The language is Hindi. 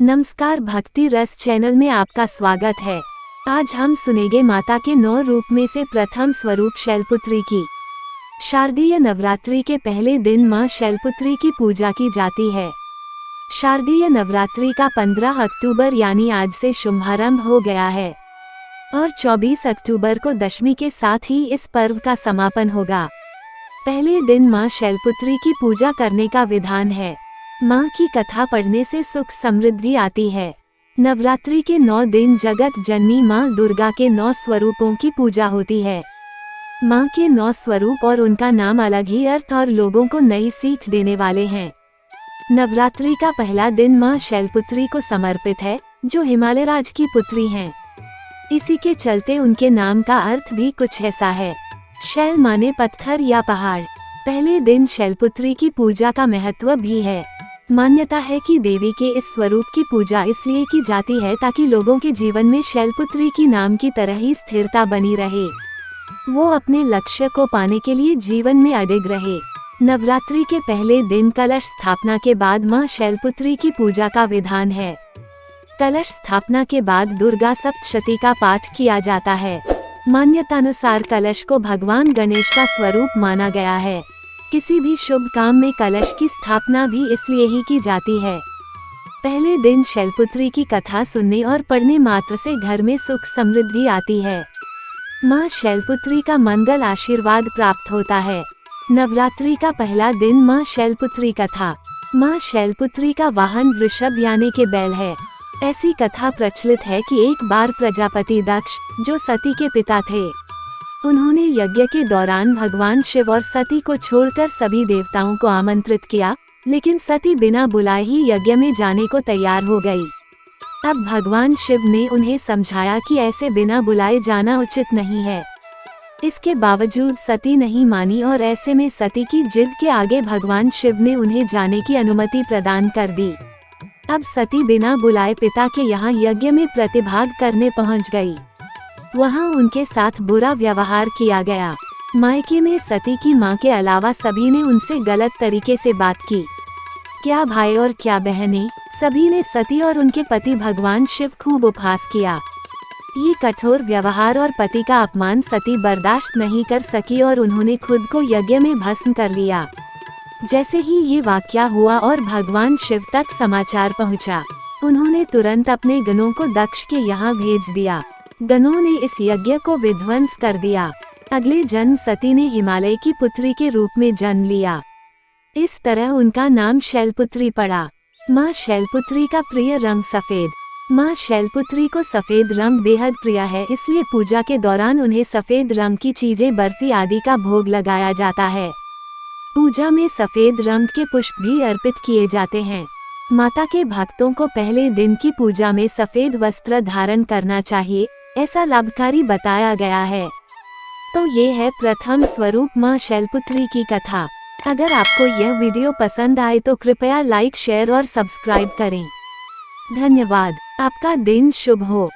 नमस्कार, भक्ति रस चैनल में आपका स्वागत है। आज हम सुनेंगे माता के 9 रूप में से प्रथम स्वरूप शैलपुत्री की। शारदीय नवरात्रि के पहले दिन मां शैलपुत्री की पूजा की जाती है। शारदीय नवरात्रि का 15 अक्टूबर यानी आज से शुभारंभ हो गया है और 24 अक्टूबर को दशमी के साथ ही इस पर्व का समापन होगा। पहले दिन मां शैलपुत्री की पूजा करने का विधान है। माँ की कथा पढ़ने से सुख समृद्धि आती है। नवरात्रि के 9 दिन जगत जननी माँ दुर्गा के 9 स्वरूपों की पूजा होती है। माँ के 9 स्वरूप और उनका नाम अलग ही अर्थ और लोगों को नई सीख देने वाले हैं। नवरात्रि का पहला दिन माँ शैलपुत्री को समर्पित है, जो हिमालय राज की पुत्री हैं। इसी के चलते उनके नाम का अर्थ भी कुछ ऐसा है। शैल माने पत्थर या पहाड़। पहले दिन शैलपुत्री की पूजा का महत्व भी है। मान्यता है कि देवी के इस स्वरूप की पूजा इसलिए की जाती है ताकि लोगों के जीवन में शैलपुत्री की नाम की तरह ही स्थिरता बनी रहे, वो अपने लक्ष्य को पाने के लिए जीवन में अडिग रहे। नवरात्रि के पहले दिन कलश स्थापना के बाद मां शैलपुत्री की पूजा का विधान है। कलश स्थापना के बाद दुर्गा सप्तशती का पाठ किया जाता है। मान्यतानुसार कलश को भगवान गणेश का स्वरूप माना गया है। किसी भी शुभ काम में कलश की स्थापना भी इसलिए ही की जाती है। पहले दिन शैलपुत्री की कथा सुनने और पढ़ने मात्र से घर में सुख समृद्धि आती है। माँ शैलपुत्री का मंगल आशीर्वाद प्राप्त होता है। नवरात्रि का पहला दिन माँ शैलपुत्री कथा। माँ शैलपुत्री का वाहन वृषभ यानी के बैल है। ऐसी कथा प्रचलित है कि एक बार प्रजापति दक्ष, जो सती के पिता थे, उन्होंने यज्ञ के दौरान भगवान शिव और सती को छोड़कर सभी देवताओं को आमंत्रित किया, लेकिन सती बिना बुलाए ही यज्ञ में जाने को तैयार हो गई। अब भगवान शिव ने उन्हें समझाया कि ऐसे बिना बुलाए जाना उचित नहीं है। इसके बावजूद सती नहीं मानी और ऐसे में सती की जिद के आगे भगवान शिव ने उन्हें जाने की अनुमति प्रदान कर दी। अब सती बिना बुलाए पिता के यहाँ यज्ञ में प्रतिभाग करने पहुँच गई। वहाँ उनके साथ बुरा व्यवहार किया गया। मायके में सती की माँ के अलावा सभी ने उनसे गलत तरीके से बात की। क्या भाई और क्या बहनें, सभी ने सती और उनके पति भगवान शिव खूब उपहास किया। ये कठोर व्यवहार और पति का अपमान सती बर्दाश्त नहीं कर सकी और उन्होंने खुद को यज्ञ में भस्म कर लिया। जैसे ही ये वाकया हुआ और भगवान शिव तक समाचार पहुँचा, उन्होंने तुरंत अपने गणों को दक्ष के यहाँ भेज दिया। गणों ने इस यज्ञ को विध्वंस कर दिया। अगले जन्म सती ने हिमालय की पुत्री के रूप में जन्म लिया। इस तरह उनका नाम शैलपुत्री पड़ा। माँ शैलपुत्री का प्रिय रंग सफेद। माँ शैलपुत्री को सफेद रंग बेहद प्रिय है, इसलिए पूजा के दौरान उन्हें सफेद रंग की चीजें, बर्फी आदि का भोग लगाया जाता है। पूजा में सफेद रंग के पुष्प भी अर्पित किए जाते हैं। माता के भक्तों को पहले दिन की पूजा में सफेद वस्त्र धारण करना चाहिए, ऐसा लाभकारी बताया गया है। तो ये है प्रथम स्वरूप माँ शैलपुत्री की कथा। अगर आपको यह वीडियो पसंद आए तो कृपया लाइक, शेयर और सब्सक्राइब करें। धन्यवाद। आपका दिन शुभ हो।